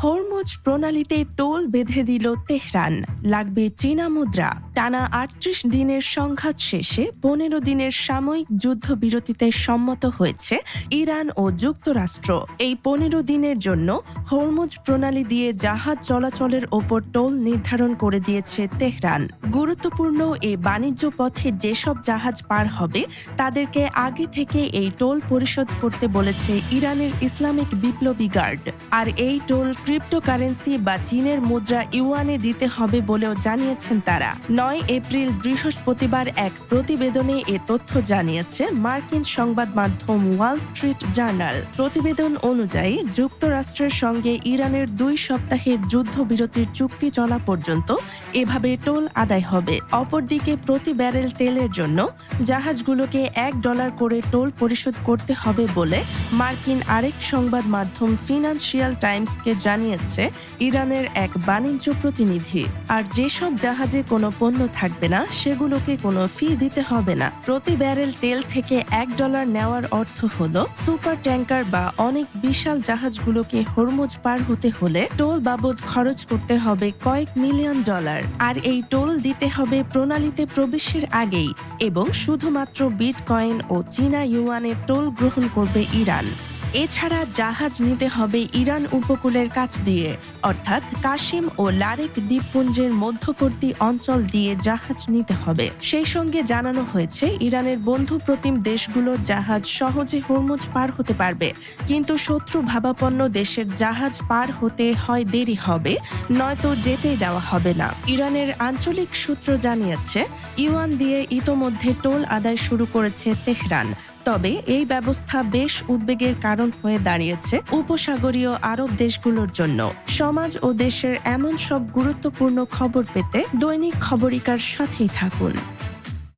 Hormuz প্রণালীতে toll বেঁধে দিল Tehran, লাগবে চীনা মুদ্রা। টানা ৩৮ দিনের সংঘাত শেষে ১৫ দিনের সাময়িক যুদ্ধবিরতিতে সম্মত হয়েছে ইরান ও যুক্তরাষ্ট্র। এই ১৫ দিনের জন্য হরমুজ প্রণালী দিয়ে জাহাজ চলাচলের ওপর টোল নির্ধারণ করে দিয়েছে তেহরান। গুরুত্বপূর্ণ এই বাণিজ্য পথে যেসব জাহাজ পার হবে তাদেরকে আগে থেকে এই টোল পরিশোধ করতে বলেছে ইরানের ইসলামিক বিপ্লবী গার্ড। আর এই টোল ক্রিপ্টোকারেন্সি বা চীনের মুদ্রা ইউয়ানে দিতে হবে বলেও জানিয়েছেন তারা। ৯ এপ্রিল বৃহস্পতিবার এক প্রতিবেদনে এ তথ্য জানিয়েছে মার্কিন সংবাদ মাধ্যম ওয়াল স্ট্রিট জার্নাল। প্রতিবেদন অনুযায়ী যুক্তরাষ্ট্রের সঙ্গে ইরানের ২ সপ্তাহের যুদ্ধবিরতির চুক্তি চলা পর্যন্ত এভাবে টোল আদায় হবে। অপরদিকে প্রতি ব্যারেল তেলের জন্য জাহাজগুলোকে $১ করে টোল পরিশোধ করতে হবে বলে মার্কিন আরেক সংবাদ মাধ্যম ফিনান্সিয়াল টাইমসকে জানিয়েছে ইরানের এক বাণিজ্য প্রতিনিধি। আর যেসব জাহাজে কোনো পণ্য থাকবে না সেগুলোকে কোনো ফি দিতে হবে না। প্রতি ব্যারেল তেল থেকে $১ নেওয়ার অর্থ হলো সুপার ট্যাঙ্কার বা অনেক বিশাল জাহাজগুলোকে হরমুজ পার হতে হলে টোল বাবদ খরচ করতে হবে কয়েক মিলিয়ন ডলার। আর এই টোল দিতে হবে প্রণালীতে প্রবেশের আগেই এবং শুধুমাত্র বিটকয়েন ও চীনা ইউয়ানের টোল গ্রহণ করবে ইরান। এছাড়া জাহাজ নিতে হবে ইরান উপকূলের কাছ দিয়ে, অর্থাৎ কাশিম ও লারেক দ্বীপপুঞ্জের মধ্যবর্তী অঞ্চল দিয়ে জাহাজ নিতে হবে। সেই সঙ্গে জানানো হয়েছে ইরানের বন্ধু প্রতিম দেশগুলোর জাহাজ সহজে হরমুজ পার হতে পারবে, কিন্তু শত্রু ভাবাপন্ন দেশের জাহাজ পার হতে হয় দেরি হবে, নয়তো যেতেই দেওয়া হবে না। ইরানের আঞ্চলিক সূত্র জানিয়েছে ইউয়ান দিয়ে ইতোমধ্যে টোল আদায় শুরু করেছে তেহরান। তবে এই ব্যবস্থা বেশ উদ্বেগের কারণ হয়ে দাঁড়িয়েছে উপসাগরীয় আরব দেশগুলোর জন্য। সমাজ ও দেশের এমন সব গুরুত্বপূর্ণ খবর পেতে দৈনিক খবরিকার সাথেই থাকুন।